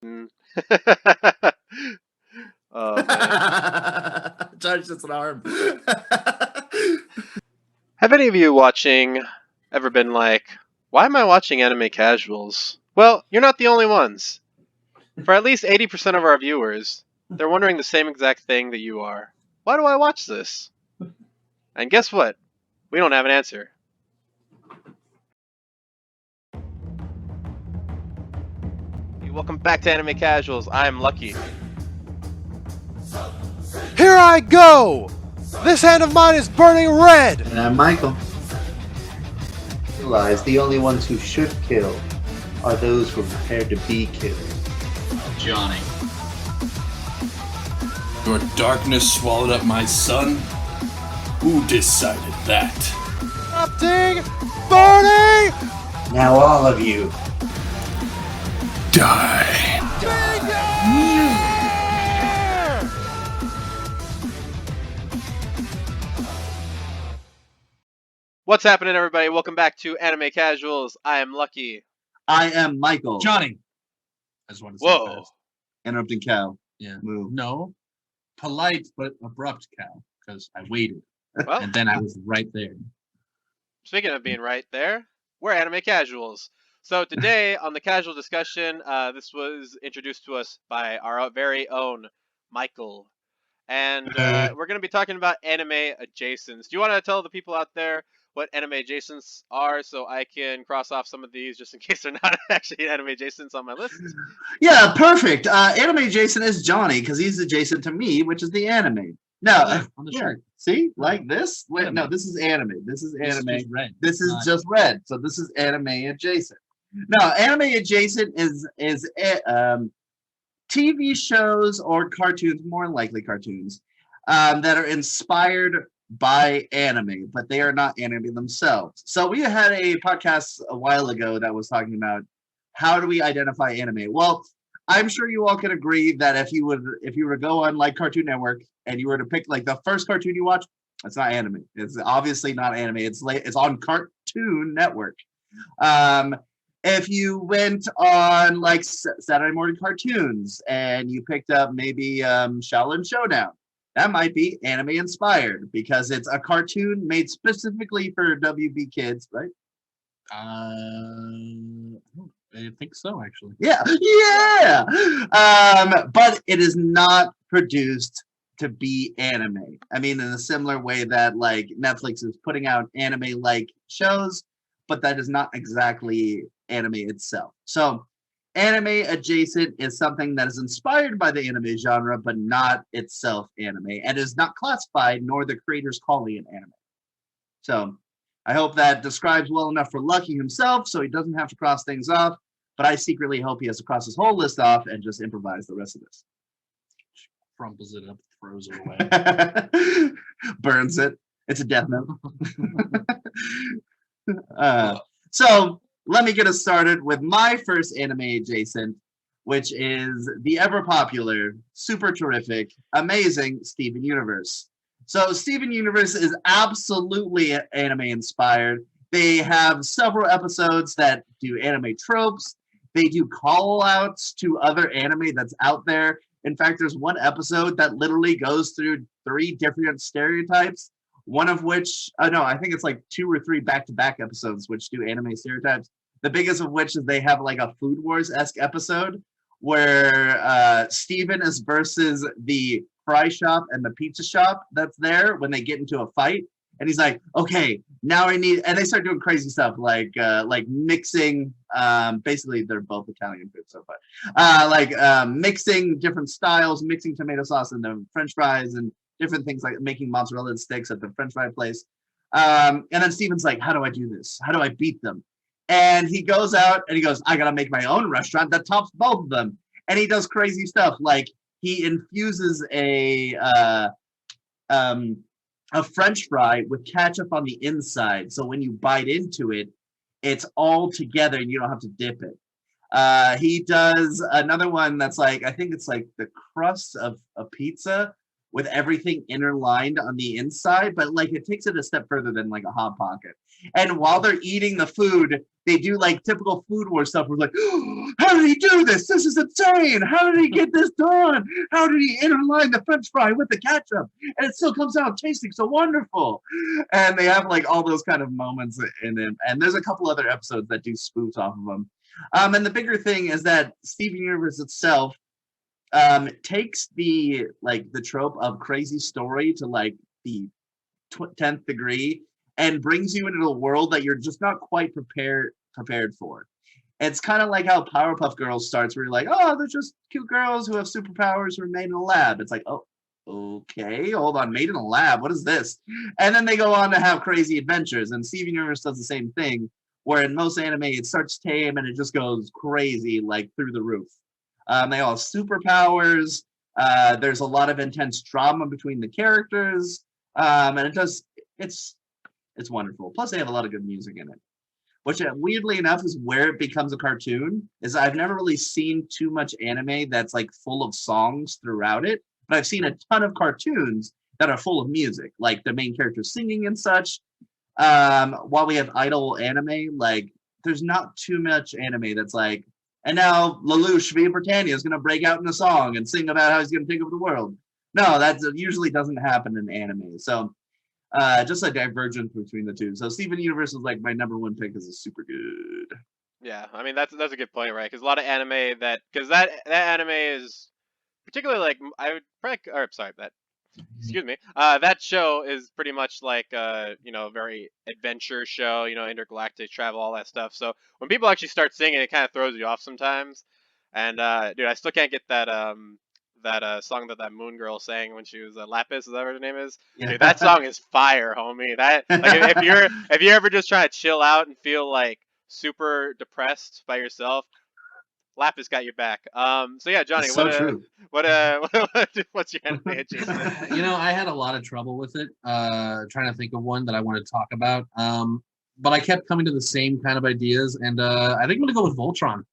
Mm. Oh man. Charge just an arm. Have any of you watching ever been like, why am I watching anime casuals? Well, you're not the only ones. For at least 80% of our viewers, they're wondering the same exact thing that you are. Why do I watch this? And guess what? We don't have an answer. Hey, welcome back to Anime Casuals. I'm Lucky. Here I go! This hand of mine is burning red! And I'm Michael. Realize the only ones who should kill are those who are prepared to be killed. Johnny. Your darkness swallowed up my son? Who decided that? Erupting! Burning! Now all of you. Die. What's happening, everybody? Welcome back to Anime Casuals. I am Lucky. I am Michael. Johnny. I just want to say Whoa. fast. Interrupting cow. Yeah. Move. No. Polite but abrupt cow. Because I waited. Well, And then I was right there. speaking of being right there, we're Anime Casuals. So today on the casual discussion, this was introduced to us by our very own Michael. And we're going to be talking about anime adjacents. Do you want to tell the people out there what anime adjacents are so I can cross off some of these just in case they're not actually anime adjacents on my list? Yeah, perfect. Anime adjacent is Johnny because he's adjacent to me, which is the anime. No, On the yeah. shirt. See, like this. Wait, Anime. no, this is anime. This is This anime. is red. This is Not- just red. So this is anime adjacent. No, anime adjacent is TV shows or cartoons, more likely cartoons, that are inspired by anime, but they are not anime themselves. So we had a podcast a while ago that was talking about how do we identify anime. Well, I'm sure you all can agree that if you were to go on like Cartoon Network and you were to pick like the first cartoon you watch, it's not anime. It's obviously not anime. It's on Cartoon Network. If you went on like Saturday morning cartoons and you picked up maybe Shaolin Showdown, that might be anime inspired because it's a cartoon made specifically for WB kids, right? I think so, actually. Yeah. But it is not produced to be anime. I mean, in a similar way that like Netflix is putting out anime-like shows, but that is not exactly anime itself. So anime adjacent is something that is inspired by the anime genre, but not itself anime, and is not classified, nor the creators calling it anime. So I hope that describes well enough for Lucky himself, so he doesn't have to cross things off, but I secretly hope he has to cross his whole list off and just improvise the rest of this. Crumples it up, throws it away. Burns it. It's a death note. So let me get us started with my first anime adjacent, which is the ever popular, super terrific, amazing Steven Universe. So Steven Universe is absolutely anime inspired. They have several episodes that do anime tropes. They do call outs to other anime that's out there. In fact, there's one episode that literally goes through 3 different stereotypes. One of which, I think it's like 2 or 3 back-to-back episodes which do anime stereotypes. The biggest of which is they have like a Food Wars-esque episode where Steven is versus the fry shop and the pizza shop that's there when they get into a fight. And he's like, okay, now I need, and they start doing crazy stuff like mixing, basically they're both Italian food, so but mixing different styles, mixing tomato sauce and the French fries and different things like making mozzarella sticks at the French fry place. And then Steven's like, how do I do this? How do I beat them? And he goes out and he goes, I gotta make my own restaurant that tops both of them. And he does crazy stuff like he infuses a French fry with ketchup on the inside. So when you bite into it, it's all together and you don't have to dip it. He does another one that's like, I think it's like the crust of a pizza with everything interlined on the inside, but like it takes it a step further than like a Hot Pocket. And while they're eating the food, they do like typical Food War stuff. We're like, oh, how did he do this? This is insane. How did he get this done? How did he interline the French fry with the ketchup? And it still comes out tasting so wonderful. And they have like all those kind of moments in it. And there's a couple other episodes that do spoofs off of them. And the bigger thing is that Steven Universe itself takes the trope of crazy story to like the 10th degree and brings you into a world that you're just not quite prepared for. It's kind of like how Powerpuff Girls starts, where you're like, oh, they're just cute girls who have superpowers who are made in a lab. It's like, oh, okay, hold on, made in a lab, what is this? And then they go on to have crazy adventures, and Steven Universe does the same thing, where in most anime it starts tame and it just goes crazy, like through the roof. They all have superpowers. There's a lot of intense drama between the characters, and it's wonderful. Plus, they have a lot of good music in it, which weirdly enough is where it becomes a cartoon. Is I've never really seen too much anime that's like full of songs throughout it, but I've seen a ton of cartoons that are full of music, like the main character singing and such. While we have idle anime, like there's not too much anime that's like, and now Lelouch via Britannia is going to break out in a song and sing about how he's going to take over the world. No, that usually doesn't happen in anime. So just a divergence between the two. So Steven Universe is like my number one pick. Is super good. Yeah, I mean that's a good point, right? Because a lot of anime because that anime is particularly like I would probably or sorry that excuse me that show is pretty much like you know, a very adventure show, you know, intergalactic travel, all that stuff. So when people actually start singing, it kind of throws you off sometimes. And dude, I still can't get that song that Moon Girl sang when she was Lapis. Is that what her name is? Yeah. Dude, that song is fire, homie. That like if you're ever just trying to chill out and feel like super depressed by yourself, Lapis got your back. So yeah, Johnny, It's so true. what's your anime adjacent? You know, I had a lot of trouble with it, trying to think of one that I want to talk about. But I kept coming to the same kind of ideas, and I think I'm gonna go with Voltron.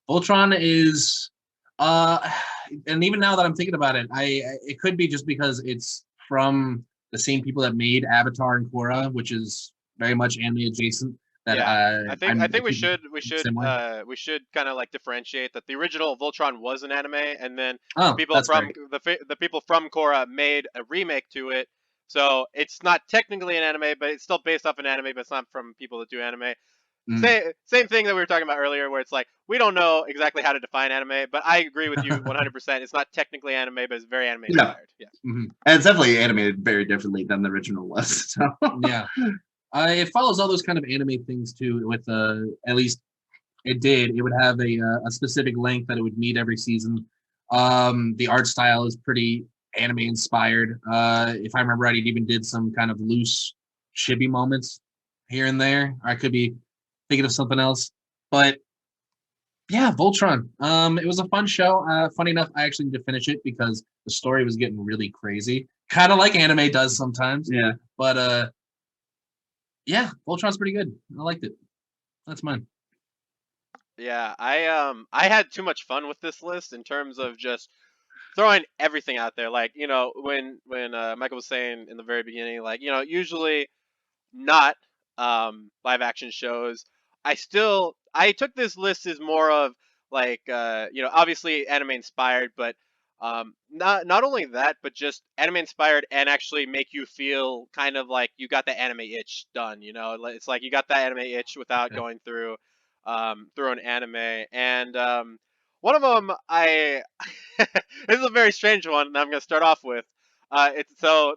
Voltron is, and even now that I'm thinking about it, it could be just because it's from the same people that made Avatar and Korra, which is very much anime adjacent. That Yeah, I think we should similar. we should kind of like differentiate that the original Voltron was an anime, and then Oh, people that's from great. the people from Korra made a remake to it. So it's not technically an anime, but it's still based off an anime, but it's not from people that do anime. Mm. Same thing that we were talking about earlier, where it's like we don't know exactly how to define anime, but I agree with you 100%. It's not technically anime, but it's very anime Yeah. inspired. Yeah. And it's definitely animated very differently than the original was. So. Yeah. It follows all those kind of anime things too. With at least it did. It would have a specific length that it would meet every season. The art style is pretty anime inspired. If I remember right, it even did some kind of loose chibi moments here and there. I could be thinking of something else, but yeah, Voltron. It was a fun show. Funny enough, I actually need to finish it because the story was getting really crazy, kind of like anime does sometimes. Yeah. But yeah, Voltron's pretty good. I liked it. That's mine. Yeah, I had too much fun with this list in terms of just throwing everything out there. Like, you know, when Michael was saying in the very beginning, like, you know, usually not live action shows. I took this list as more of like you know, obviously anime inspired, but not only that, but just anime inspired and actually make you feel kind of like you got the anime itch done. You know, it's like you got that anime itch without Yeah. going through an anime. And one of them I this is a very strange one that I'm gonna start off with.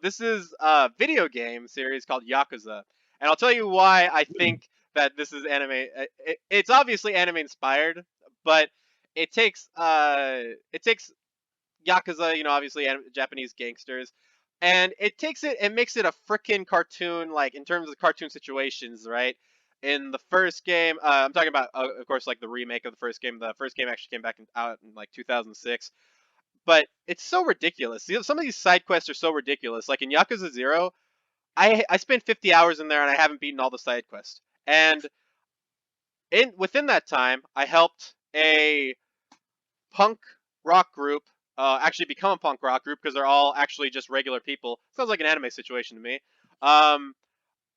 This is a video game series called Yakuza, and I'll tell you why I think that this is anime. It's obviously anime inspired, but it takes Yakuza, you know, obviously Japanese gangsters, and it makes it a freaking cartoon, like in terms of cartoon situations, right? In the first game, I'm talking about, of course, like the remake of the first game. The first game actually came out in like 2006, but it's so ridiculous. Some of these side quests are so ridiculous. Like in Yakuza Zero, I spent 50 hours in there and I haven't beaten all the side quests. And within that time, I helped a punk rock group actually become a punk rock group because they're all actually just regular people. Sounds like an anime situation to me. Um,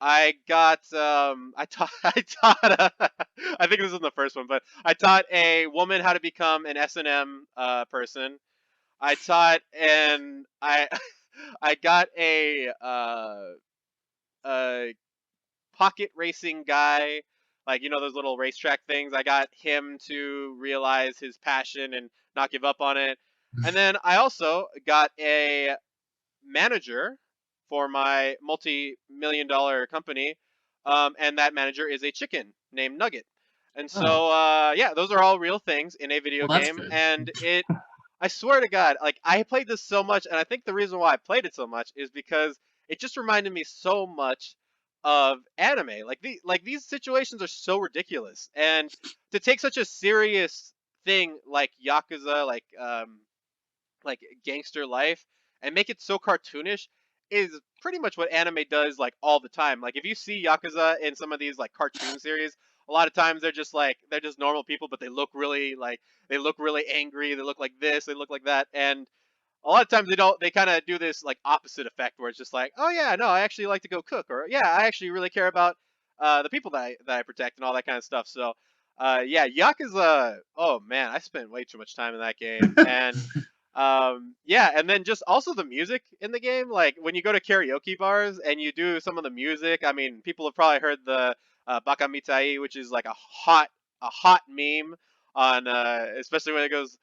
I got I taught I think this is the first one, but I taught a woman how to become an S&M person. I taught and I I got a pocket racing guy, like those little racetrack things. I got him to realize his passion and not give up on it. And then I also got a manager for my multi-million-dollar company, and that manager is a chicken named Nugget. And Oh. so, yeah, those are all real things in a video Well, that's game, good. and I swear to God, like I played this so much, and I think the reason why I played it so much is because it just reminded me so much of anime. Like these situations are so ridiculous, and to take such a serious thing like Yakuza, like gangster life, and make it so cartoonish is pretty much what anime does like all the time. Like if you see Yakuza in some of these like cartoon series, a lot of times they're just normal people, but they look really angry, they look like this, they look like that, and a lot of times they kind of do this like opposite effect where it's just like, oh yeah, no, I actually like to go cook, or yeah, I actually really care about the people that I protect and all that kind of stuff. So yeah, Yakuza, oh man, I spent way too much time in that game. And yeah, and then just also the music in the game, like when you go to karaoke bars and you do some of the music, I mean, people have probably heard the Baka Mitai, which is like a hot meme on especially when it goes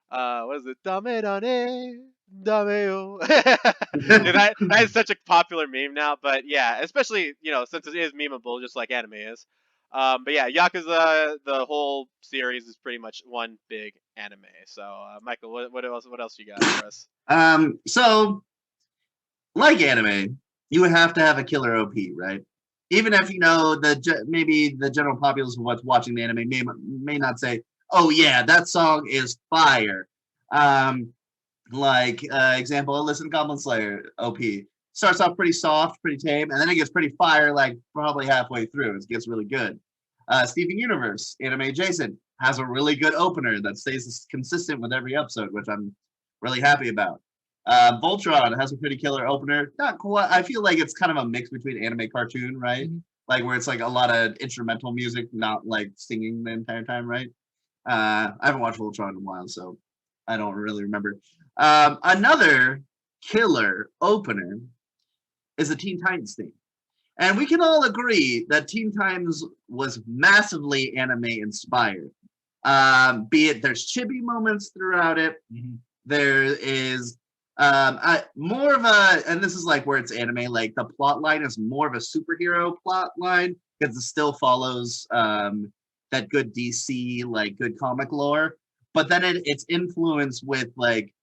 what is it? Dame da ne, dame yo. Dude, that is such a popular meme now. But yeah, especially since it is memeable, just like anime is. But yeah, Yakuza, the whole series is pretty much one big anime. So Michael, what else you got for us? So like anime, you would have to have a killer OP, right? Even if maybe the general populace of what's watching the anime may not say, "Oh yeah, that song is fire." Um, like example, listen, Goblin Slayer OP starts off pretty soft, pretty tame, and then it gets pretty fire. Like probably halfway through, it gets really good. Steven Universe, anime adjacent, has a really good opener that stays consistent with every episode, which I'm really happy about. Voltron has a pretty killer opener. Not quite. I feel like it's kind of a mix between anime cartoon, right? Like where it's like a lot of instrumental music, not like singing the entire time, right? I haven't watched Voltron in a while, so I don't really remember. Another killer opener is the Teen Titans theme. And we can all agree that Teen Titans was massively anime inspired. Be it there's chibi moments throughout it. There is more of a, and this is like where it's anime, like the plot line is more of a superhero plot line because it still follows that good DC, like good comic lore. But then it's influenced with like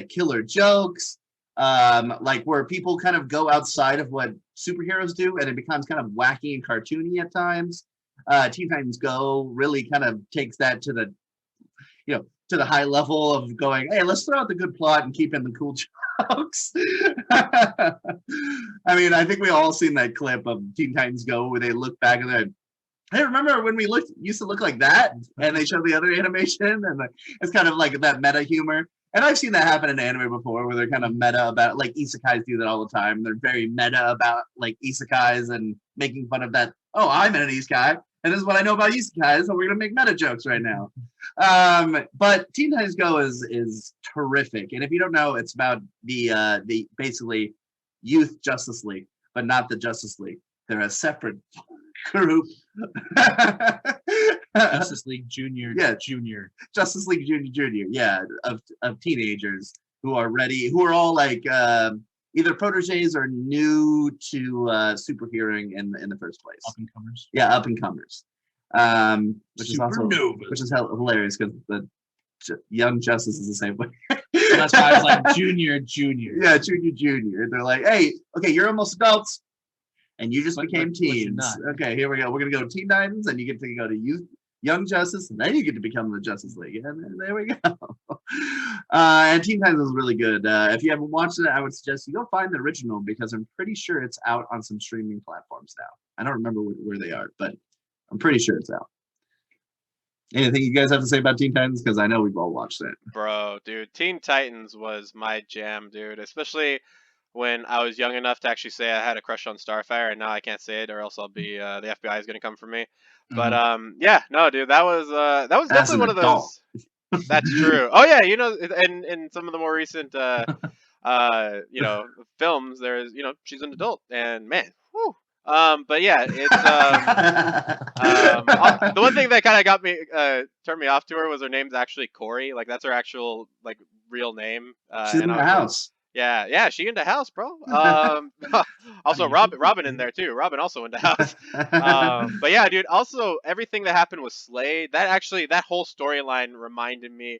killer jokes, like where people kind of go outside of what superheroes do and it becomes kind of wacky and cartoony at times. Teen Titans Go really kind of takes that to the to the high level of going, hey, let's throw out the good plot and keep in the cool jokes. I mean, I think we all seen that clip of Teen Titans Go where they look back and they're, hey, remember when we used to look like that? And they show the other animation, and it's kind of like that meta humor. And I've seen that happen in anime before, where they're kind of meta about, like isekais do that all the time. They're very meta about like isekais and making fun of that. Oh, I'm an isekai, and this is what I know about isekais, so we're gonna make meta jokes right now. But Teen Titans Go is terrific, and if you don't know, it's about the basically Youth Justice League, but not the Justice League. They're a separate group. Justice League Junior. Yeah. Junior. Justice League Junior. Yeah, of teenagers who are ready, who are all like either proteges or new to superheroing in the first place. Up and comers. Yeah, up and comers. Which is also hilarious because the Young Justice is the same way. So that's why it's like Junior. Yeah, Junior. They're like, hey, okay, you're almost adults. And you just became teens. Okay, here we go. We're gonna go to Teen Titans, and you get to go to Young Justice, and then you get to become the Justice League. And there we go. And Teen Titans is really good. If you haven't watched it, I would suggest you go find the original because I'm pretty sure it's out on some streaming platforms now. I don't remember where they are, but I'm pretty sure it's out. Anything you guys have to say about Teen Titans? Because I know we've all watched it. Bro, dude, Teen Titans was my jam, dude. Especially when I was young enough to actually say I had a crush on Starfire, and now I can't say it, or else I'll be the FBI is gonna come for me. But yeah, no, dude, that was As definitely an one of adult. those. That's true. Oh yeah, in some of the more recent films, there's she's an adult, and man, whew. But yeah, it's the one thing that kind of got me turned me off to her was her name's actually Corey. Like that's her actual like real name. She's And in I the was like, house. yeah, she into house, bro. Also Robin in there too. Robin also into house. But yeah, dude. Also, everything that happened with Slade, that whole storyline reminded me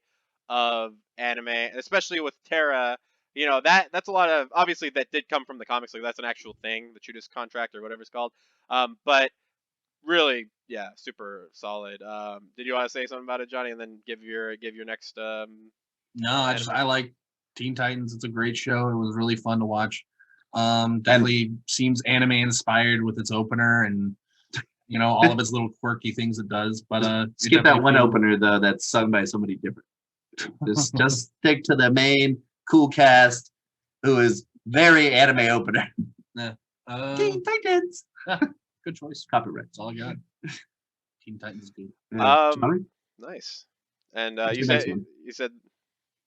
of anime, especially with Terra. That's a lot of obviously that did come from the comics. Like that's an actual thing, the Judas contract or whatever it's called. But really, yeah, super solid. Did you want to say something about it, Johnny, and then give your next? No, anime? I like Teen Titans. It's a great show. It was really fun to watch. Definitely seems anime inspired with its opener and all of its little quirky things it does. But Skip that one opener though that's sung by somebody different. Just stick to the main cool cast who is very anime opener. Teen Titans. Good choice. Copyright. That's all I got. Teen Titans is good. Johnny? Nice. And What's you your next said one?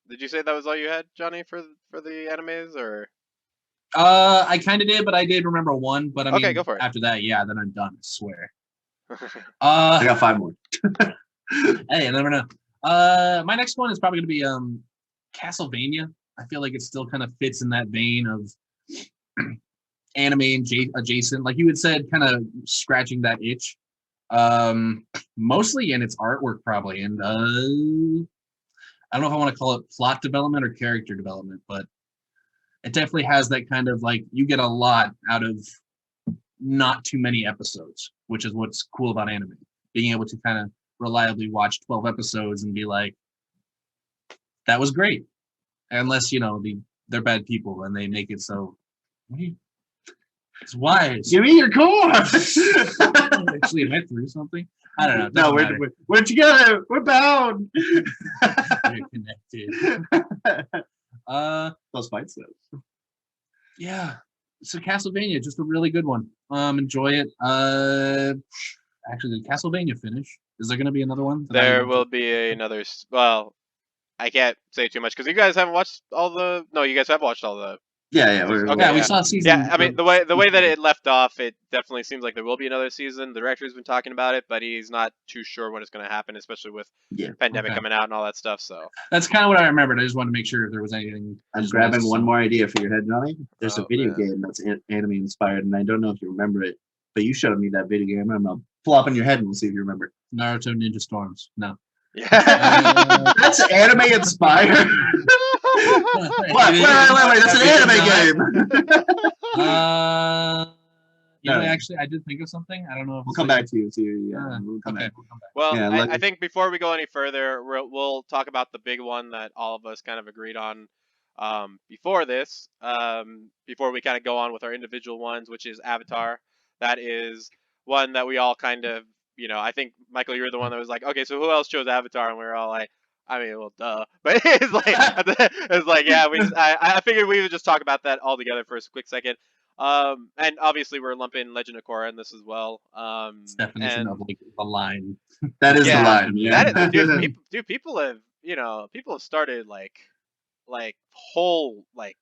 did you say that was all you had, Johnny, for the animes or? I kind of did, but I did remember one. But I mean, Okay, go for it. after that, yeah, then I'm done. I swear. I got 5 more. Hey, I never know. My next one is probably gonna be Castlevania. I feel like it still kind of fits in that vein of anime and adjacent, like you had said, kind of scratching that itch. Mostly in its artwork, probably, and I don't know if I want to call it plot development or character development, but it definitely has that kind of like you get a lot out of not too many episodes, which is what's cool about anime. Being able to kind of reliably watch 12 episodes and be like, that was great. Unless, they're bad people and they make it so it's wise. Give me your core. Actually, am I through something? I don't know. No, we're together. We're bound. We're connected. Those fights though. Yeah. So Castlevania, just a really good one. Enjoy it. Actually, did Castlevania finish? Is there going to be another one? There will be another. Well, I can't say too much because you guys haven't watched all the. No, you guys have watched all the. Yeah. Okay, Yeah, we yeah. saw season. Yeah, I mean the way that it left off, it definitely seems like there will be another season. The director's been talking about it, but he's not too sure when it's going to happen, especially with pandemic coming out and all that stuff. So That's kind of what I remembered. I just wanted to make sure if there was anything. I'm grabbing one more idea for your head, Johnny. There's a Oh, video man. game that's anime inspired, and I don't know if you remember it, but you showed me that video game. I'm gonna flop on your head and we'll see if you remember. Naruto Ninja Storms. No. yeah. That's anime inspired. What? Wait. That's an anime game. No. Actually, I did think of something. I don't know if We'll come back to you. We'll come Okay, back. we'll come back. Well, Yeah, I think before we go any further, we'll talk about the big one that all of us kind of agreed on before this, before we kind of go on with our individual ones, which is Avatar. That is one that we all kind of, I think, Michael, you were the one that was like, okay, so who else chose Avatar? And we were all like, I mean, well, duh. But it's like, yeah, I figured we would just talk about that all together for a quick second. And obviously we're lumping Legend of Korra in this as well. It's definition of like the line. That is the line. Yeah. That is, dude, people have started like whole like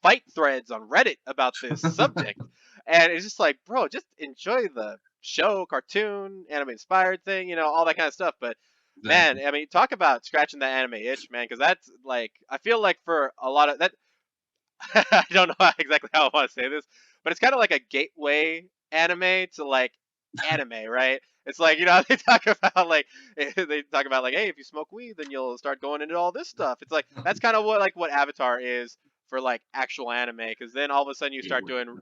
fight threads on Reddit about this subject, and it's just like, bro, just enjoy the show, cartoon, anime inspired thing, all that kind of stuff. But man, I mean, talk about scratching that anime itch, man, because that's like, I feel like for a lot of that, I don't know exactly how I want to say this, but it's kind of like a gateway anime to like anime, right? It's like, they talk about like hey, if you smoke weed, then you'll start going into all this stuff. It's like that's kind of what Avatar is for like actual anime, because then all of a sudden you start going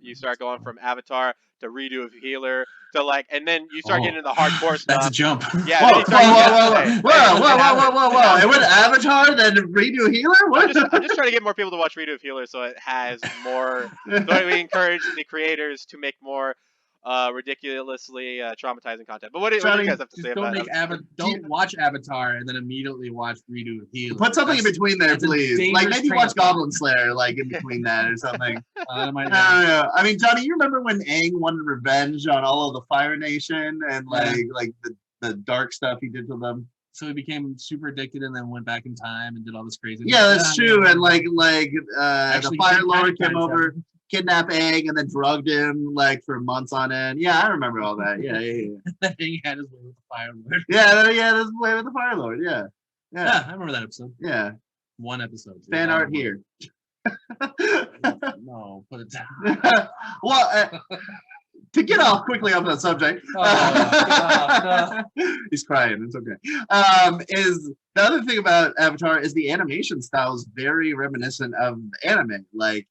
from Avatar to Redo of Healer to like, and then you start getting into the hardcore stuff. That's a jump. Yeah. Whoa! It went Avatar, then Redo Healer. What? I'm just trying to get more people to watch Redo of Healer, so it has more. So we encourage the creators to make more ridiculously traumatizing content. But what do you Johnny, guys have to Just say don't about make it? don't watch Avatar and then immediately watch Redo of Healing. Put something in That's- between there, that's a please. Like dangerous maybe train watch of thought. Goblin Slayer, like in between that or something. that might- I mean, Johnny, you remember when Aang wanted revenge on all of the Fire Nation and like the dark stuff he did to them? So he became super addicted and then went back in time and did all this crazy. Yeah, that's true. And like Actually, the Fire he did Lord kind of came time over, travel. kidnapped Aang, and then drugged him like for months on end. Yeah, I remember all that. Yeah. he had his way with the Fire Lord. Yeah, that's the way with the Fire Lord. Yeah. Yeah, I remember that episode. Yeah. One episode. Fan art here. No, put it down. Well, to get off quickly off that subject, he's crying. It's okay. Is the other thing about Avatar is the animation style is very reminiscent of anime. Like,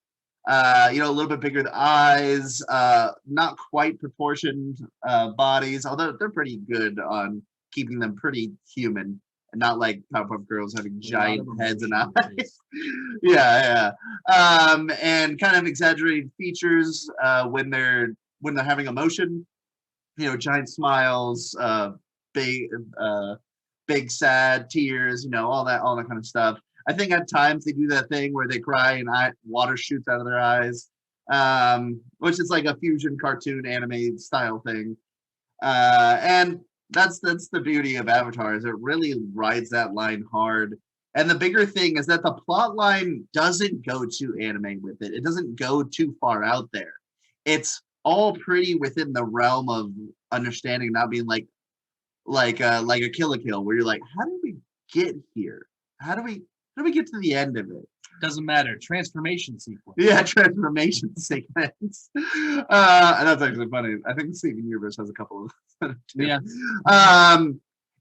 a little bit bigger eyes, not quite proportioned bodies, although they're pretty good on keeping them pretty human and not like Powerpuff Girls having giant heads and eyes. Yeah. And kind of exaggerated features when they're having emotion. Giant smiles, big sad tears. All that kind of stuff. I think at times they do that thing where they cry and water shoots out of their eyes, which is like a fusion cartoon anime style thing. And that's the beauty of Avatar, is it really rides that line hard. And the bigger thing is that the plot line doesn't go too anime with it. It doesn't go too far out there. It's all pretty within the realm of understanding, not being like a Kill la Kill, where you're like, how did we get here? How do we get to the end of it? Doesn't matter. Transformation sequence. Yeah, transformation sequence. And that's actually funny. I think Steven Universe has a couple of too. Yeah.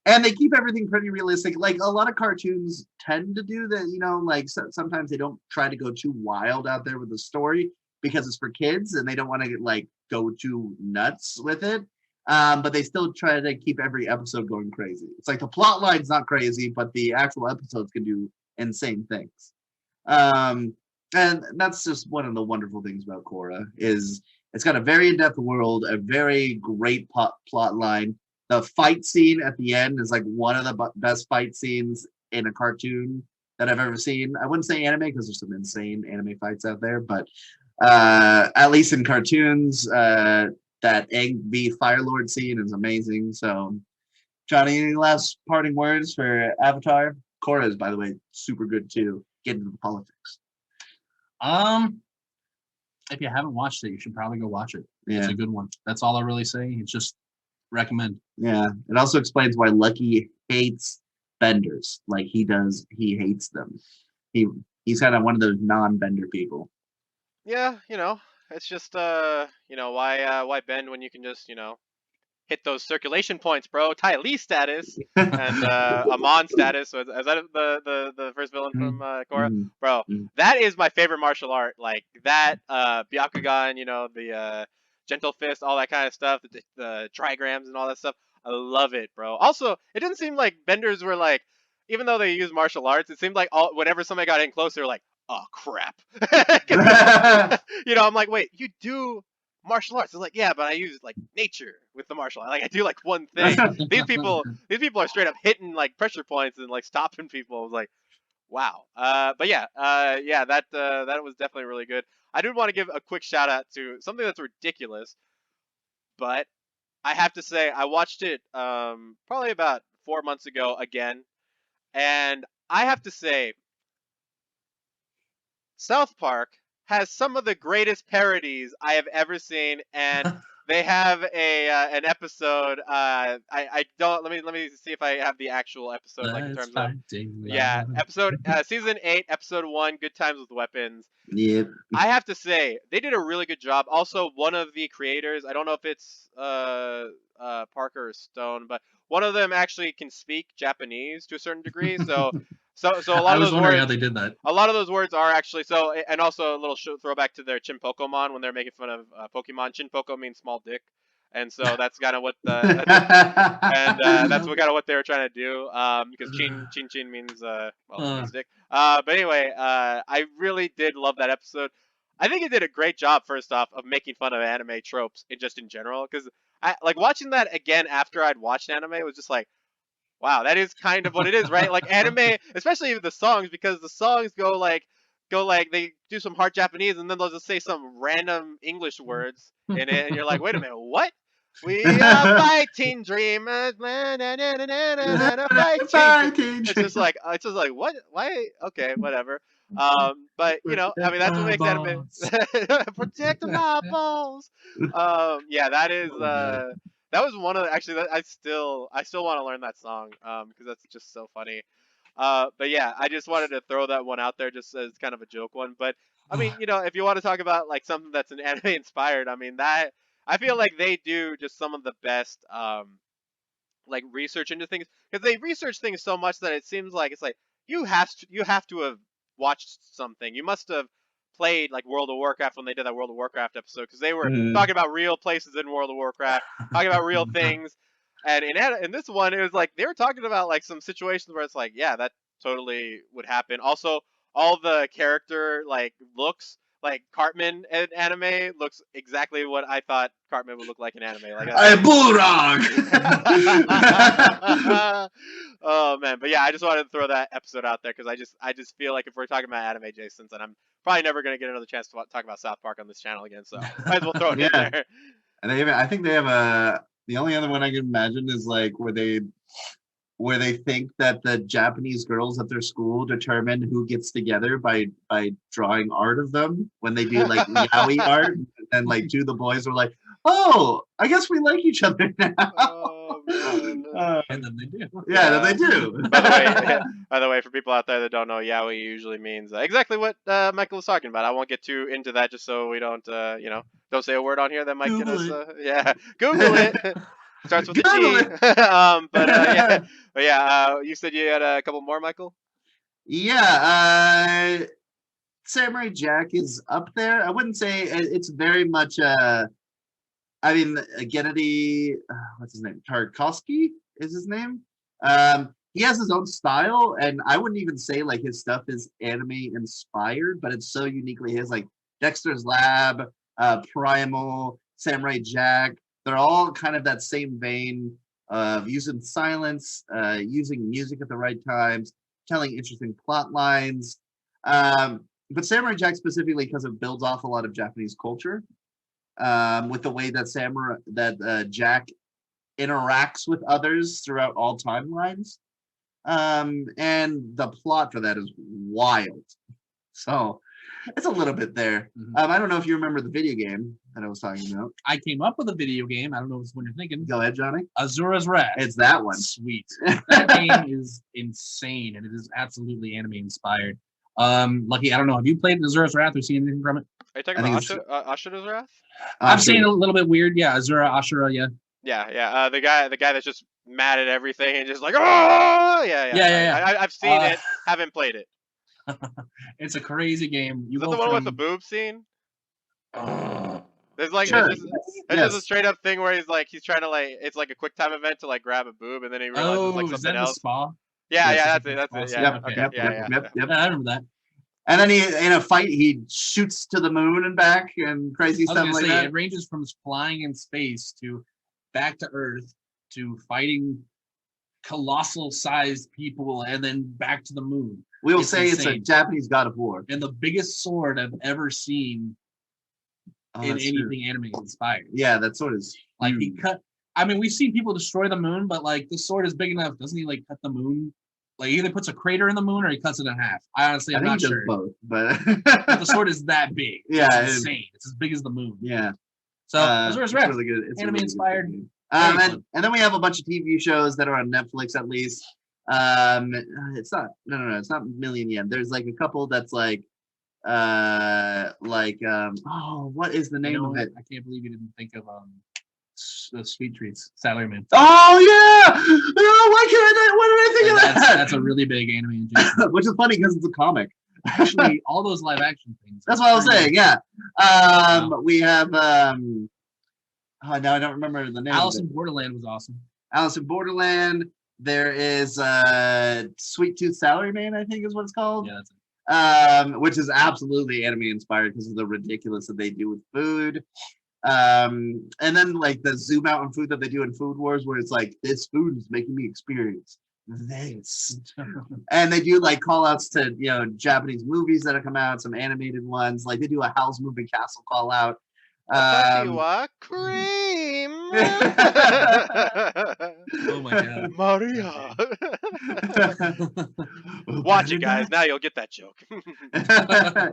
And they keep everything pretty realistic. Like a lot of cartoons tend to do that, like sometimes they don't try to go too wild out there with the story because it's for kids and they don't want to like go too nuts with it. But they still try to keep every episode going crazy. It's like the plot line's not crazy, but the actual episodes can do insane things. And that's just one of the wonderful things about Korra, is it's got a very in-depth world, a very great plot line. The fight scene at the end is like one of the best fight scenes in a cartoon that I've ever seen. I wouldn't say anime because there's some insane anime fights out there, but at least in cartoons, that Aang v Fire Lord scene is amazing. So, Johnny, any last parting words for Avatar? Korra is, by the way, super good too. Get into the politics. If you haven't watched it, you should probably go watch it. Yeah. It's a good one. That's all I really say. It's just recommend. Yeah. It also explains why Lucky hates benders. Like he hates them. He's kind of one of those non-bender people. Yeah, it's just why bend when you can just hit those circulation points, bro. Ty Lee status and Amon status. So is that the first villain from Korra? Mhm. Bro, Mhm. that is my favorite martial art. Like that, Byakugan, the gentle fist, all that kind of stuff, the trigrams and all that stuff. I love it, bro. Also, it didn't seem like benders were like, even though they use martial arts, it seemed like whenever somebody got in close, they were like, oh crap. I'm like, wait, you do martial arts? It's like, yeah, but I use like nature with the martial art. Like I do like one thing. These people are straight up hitting like pressure points and like stopping people. I was like, wow. But yeah, that was definitely really good. I do want to give a quick shout out to something that's ridiculous, but I have to say I watched it probably about 4 months ago again, and I have to say South Park has some of the greatest parodies I have ever seen, and they have an episode. I don't let me see if I have the actual episode like in terms of episode season 8, episode 1, Good Times with Weapons. Yep. I have to say they did a really good job. Also, one of the creators, I don't know if it's Parker or Stone, but one of them actually can speak Japanese to a certain degree. So a lot I of was those wondering words, how they did that. a lot of those words are actually so, and also a little throwback to their Chinpokomon when they're making fun of Pokemon. Chinpoko means small dick, and so that's kind of what that's what they were trying to do. Because chin means means dick. But anyway, I really did love that episode. I think it did a great job, first off, of making fun of anime tropes just in general. Because I like watching that again after I'd watched anime. It was just like, wow, that is kind of what it is, right? Like anime, especially with the songs, because the songs go like they do some hard Japanese, and then they'll just say some random English words in it, and you're like, wait a minute, what? We are fighting dreamers, na, na, na, na, na, na, na, fighting. It's just like what? Why? Okay, whatever. But I mean, that's what makes anime. Protect my balls. Yeah, that is. That was one of actually. I still want to learn that song. Because that's just so funny. But yeah, I just wanted to throw that one out there just as kind of a joke one. But I mean, if you want to talk about like something that's an anime inspired, I mean that I feel like they do just some of the best like research into things because they research things so much that it seems like it's like you have to have watched something. You must have played like World of Warcraft when they did that World of Warcraft episode because they were Mhm. talking about real places in World of Warcraft, talking about real things. And in this one, it was like they were talking about like some situations where it's like, yeah, that totally would happen. Also, all the character like looks like Cartman in anime looks exactly what I thought Cartman would look like in anime. Like Hey, Bulldog! oh man, but yeah, I just wanted to throw that episode out there because I just feel like if we're talking about anime, Jason, then I'm probably never gonna get another chance to talk about South Park on this channel again. So might as well throw it in Yeah. there. And I think they have the only other one I can imagine is like where they think that the Japanese girls at their school determine who gets together by drawing art of them when they do like yaoi art, and like two of the boys were like, "Oh, I guess we like each other now." Oh man. And then they do. Yeah, then they do. By the way, for people out there that don't know, yaoi usually means exactly what Michael was talking about. I won't get too into that just so we don't, don't say a word on here that might get us. Google Yeah, Google it. Starts with a Google G. Yeah, but yeah. You said you had a couple more, Michael. Yeah, Samurai Jack is up there. I wouldn't say it's very much. I mean, Gennady, what's his name? Tarkovsky is his name. He has his own style, and I wouldn't even say like his stuff is anime inspired, but it's so uniquely his. Like Dexter's Lab, Primal, Samurai Jack. They're all kind of that same vein of using silence, using music at the right times, telling interesting plot lines. But Samurai Jack specifically because it builds off a lot of Japanese culture. With the way that Jack interacts with others throughout all timelines. And the plot for that is wild. So it's a little bit there. I don't know if you remember the video game that I was talking about. I came up with a video game. I don't know if it's what you're thinking. Go ahead, Johnny. Azura's Wrath. It's that one. Sweet. That game is insane, and it is absolutely anime inspired. Lucky, I don't know. Have you played Azura's Wrath or seen anything from it? Are you talking I about think Ashura's Wrath? I'm saying a little bit weird. Yeah, Azura, Ashura, yeah. Yeah. The guy that's just mad at everything and just like, oh, yeah. Yeah. I've seen it, haven't played it. It's a crazy game. Is that the one with the boob scene? There's like Sure. it's just a straight up thing where he's trying to like it's like a quick time event to like grab a boob and then he realizes it's like is that something the else. spa? Yeah, that's it. Yeah. Yep, Okay. yep, Yeah. yep. Yeah, I remember that. And then he, in a fight, he shoots to the moon and back and crazy I was stuff gonna like say that. it ranges from flying in space to back to Earth to fighting colossal sized people and then back to the moon. We will It's say it's a insane. Japanese God of War. And the biggest sword I've ever seen Oh, in that's true. anything anime inspired. Yeah, that sword is Like he huge. cut. I mean, we've seen people destroy the moon, but like the sword is big enough. Doesn't he like cut the moon? Like he either puts a crater in the moon or he cuts it in half. I honestly, I I'm think not he does sure. both, but But the sword is that big. Yeah, it it's is. insane. It's as big as the moon. yeah. So Azura's It's Wrath. really good. It's a Anime really good inspired. game. Very And fun. then we have a bunch of TV shows that are on Netflix at least. It's not it's not Million Yen. There's like a couple that's like what is the name of it? I can't believe you didn't think of the Sweet Treats Salaryman. Oh yeah! Oh, why can't I? Why did I think of that? That's a really big anime in Japan. Which is funny because it's a comic. Actually, all those live action things. That's what I was saying. Yeah. We have oh, now I don't remember the name. Alice of in it. Borderland was awesome. Alice in Borderland. There is Sweet Tooth Salaryman, I think is what it's called. Yeah, that's it. which is absolutely anime inspired because of the ridiculous that they do with food. And then like the zoom out on food that they do in Food Wars, where it's like, this food is making me experience this. And they do like call outs to, you know, Japanese movies that have come out, some animated ones. Like they do a Howl's Moving Castle call out. Watashi wa cream. Oh my god. Maria. Watch it, guys. Now you'll get that joke.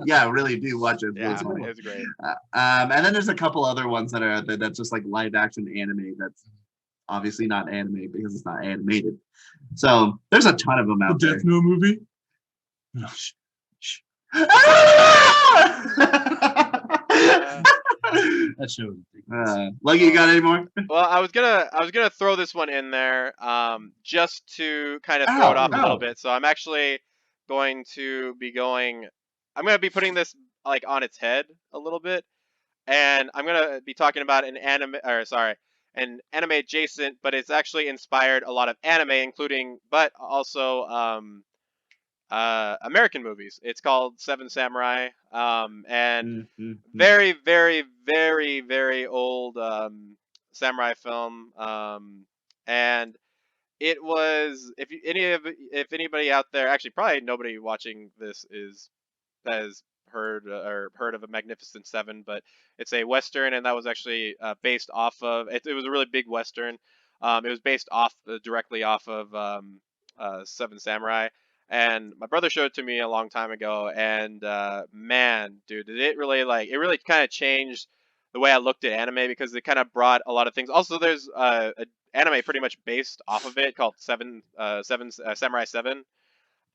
Yeah, really do watch it. Yeah, It's funny. it's great. And then there's a couple other ones that are out there that's just like live action anime that's obviously not anime because it's not animated. So there's a ton of them out there. Death Note movie? That show is ridiculous. Lucky, you got any more? Well, I was gonna throw this one in there, just to kind of throw it off a little bit. So I'm actually going to be going. I'm gonna be putting this like on its head a little bit, and I'm gonna be talking about an anime adjacent, but it's actually inspired a lot of anime, including but also American movies. It's called Seven Samurai, and very, very, very, very old samurai film. And it was if anybody out there, actually probably nobody watching this has heard of A Magnificent Seven, but it's a western, and that was actually based off of it was a really big western. It was based directly off of Seven Samurai. And my brother showed it to me a long time ago, and man, dude, it really kind of changed the way I looked at anime because it kind of brought a lot of things. Also, there's an anime pretty much based off of it called Samurai 7,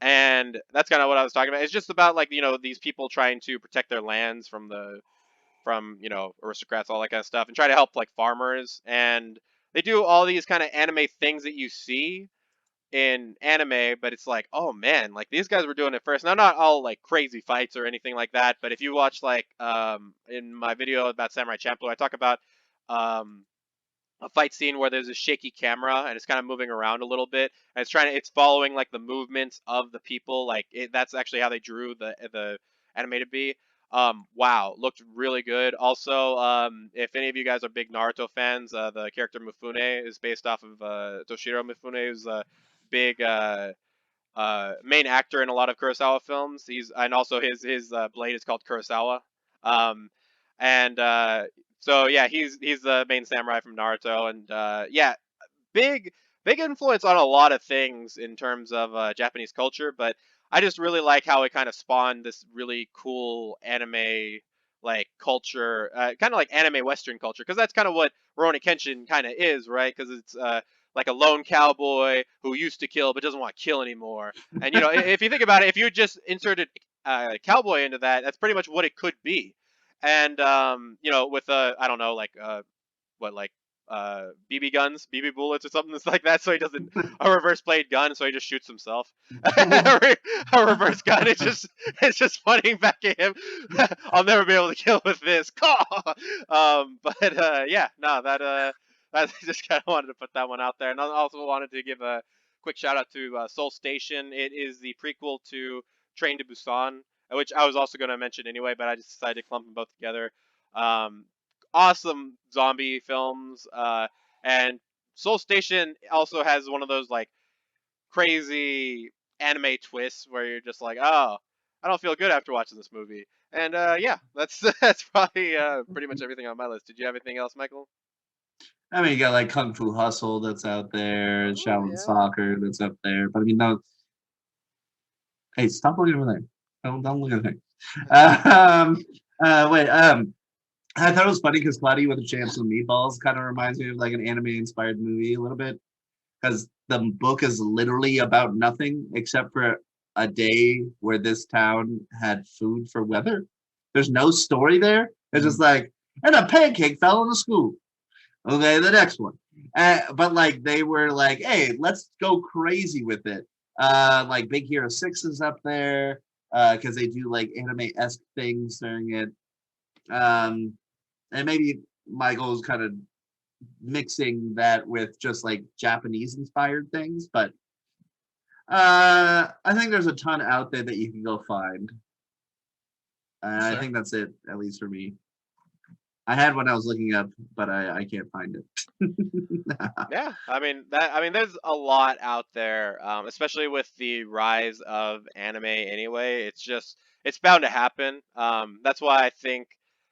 and that's kind of what I was talking about. It's just about like these people trying to protect their lands from aristocrats, all that kind of stuff, and try to help like farmers, and they do all these kind of anime things that you see in anime, but it's like, oh man, like these guys were doing it first. Now, not all like crazy fights or anything like that, but if you watch like in my video about Samurai Champloo, I talk about a fight scene where there's a shaky camera and it's kind of moving around a little bit, and it's following like the movements of the people. Like that's actually how they drew the anime to be. Wow, looked really good. Also, if any of you guys are big Naruto fans, the character Mifune is based off of Toshiro Mifune, who's big main actor in a lot of Kurosawa films. And also his blade is called Kurosawa. And so yeah, he's the main samurai from Naruto, and yeah, big influence on a lot of things in terms of Japanese culture. But I just really like how it kind of spawned this really cool anime like culture, kind of like anime Western culture, because that's kind of what Rurouni Kenshin kind of is, right? Because it's like a lone cowboy who used to kill but doesn't want to kill anymore. And if you think about it, if you just inserted cowboy into that, that's pretty much what it could be. And with I don't know, like BB guns, BB bullets, or something like that. So he doesn't a reverse blade gun, so he just shoots himself. A reverse gun. It's just funny back at him. I'll never be able to kill with this. But yeah, no, that I just kind of wanted to put that one out there, and I also wanted to give a quick shout out to Soul Station. It is the prequel to Train to Busan, which I was also going to mention anyway, but I just decided to clump them both together. Awesome zombie films, and Soul Station also has one of those like crazy anime twists where you're just like, oh, I don't feel good after watching this movie. And yeah, that's probably pretty much everything on my list. Did you have anything else, Michael? I mean, you got like Kung Fu Hustle that's out there, Shaolin Soccer that's up there. But I mean, no. Hey, stop looking over there. Don't look at the thing. Wait. I thought it was funny because Cloudy with a Chance of Meatballs kind of reminds me of like an anime-inspired movie a little bit, because the book is literally about nothing except for a day where this town had food for weather. There's no story there. It's just like, and a pancake fell in the school. Okay, the next one. But like they were like, hey, let's go crazy with it. Like Big Hero 6 is up there because they do like anime-esque things during it. And maybe Michael's kind of mixing that with just like Japanese inspired things, but I think there's a ton out there that you can go find. I Sure. think that's it, at least for me. I had one I was looking up, but I can't find it. Yeah, I mean, there's a lot out there, especially with the rise of anime. Anyway, it's bound to happen. That's why I think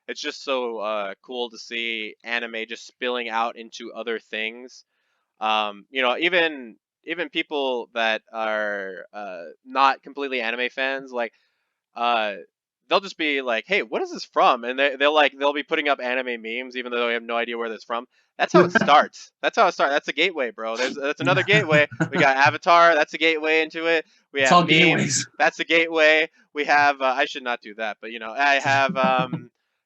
it's just so cool to see anime just spilling out into other things. Even people that are not completely anime fans, like uh, they'll just be like, "Hey, what is this from?" And they'll be putting up anime memes, even though they have no idea where that's from. That's how it starts. That's how it starts. That's a gateway, bro. That's another gateway. We got Avatar. That's a gateway into it. We It's have all memes. gateways. That's a gateway. We have. I should not do that, but I have.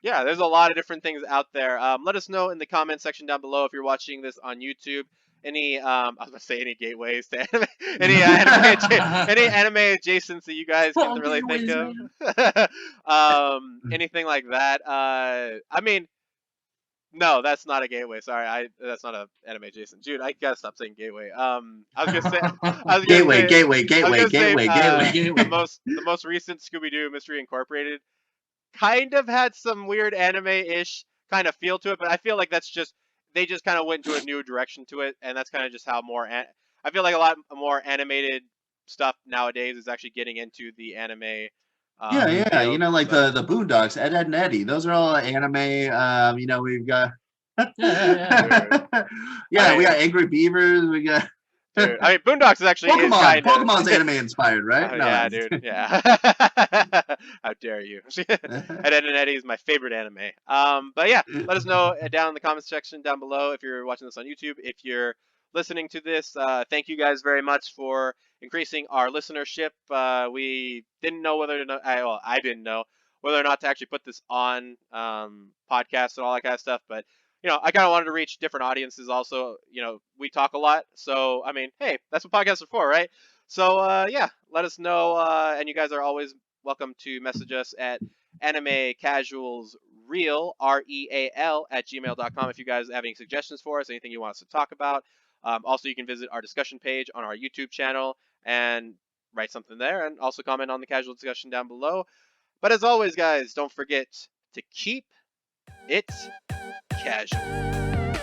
Yeah, there's a lot of different things out there. Let us know in the comment section down below if you're watching this on YouTube. Any I was gonna say any gateways to anime, any anime adjacents that you guys can All really think gateways, of. Anything like that. I mean, no, that's not a gateway. Sorry, that's not a anime adjacent. Dude, I gotta stop saying gateway. I was gonna say, I was gonna Gateway, say, gateway, I was gateway, gonna say, gateway, gateway. Gateway. the most recent Scooby Doo Mystery Incorporated kind of had some weird anime-ish kind of feel to it, but I feel like they just kind of went into a new direction to it, and that's kind of just how I feel like a lot more animated stuff nowadays is actually getting into the anime. Yeah, field, like so. the Boondocks, Ed, Ed and Eddie. Those are all anime. We've got Yeah. yeah, we I- got Angry Beavers. We got Dude, I mean, Boondocks actually is Pokemon. kind of. Pokemon's anime inspired, right? No, Yeah, I'm just dude. Yeah. How dare you? Ed, Ed and Eddie is my favorite anime. But yeah, let us know down in the comments section down below if you're watching this on YouTube. If you're listening to this, thank you guys very much for increasing our listenership. We didn't know whether to know. I didn't know whether or not to actually put this on podcasts and all that kind of stuff, but I kind of wanted to reach different audiences also. We talk a lot. So, I mean, hey, that's what podcasts are for, right? So, yeah, let us know. And you guys are always welcome to message us at animecasualsreal, REAL, at gmail.com if you guys have any suggestions for us, anything you want us to talk about. Also, you can visit our discussion page on our YouTube channel and write something there and also comment on the casual discussion down below. But as always, guys, don't forget to keep it casual.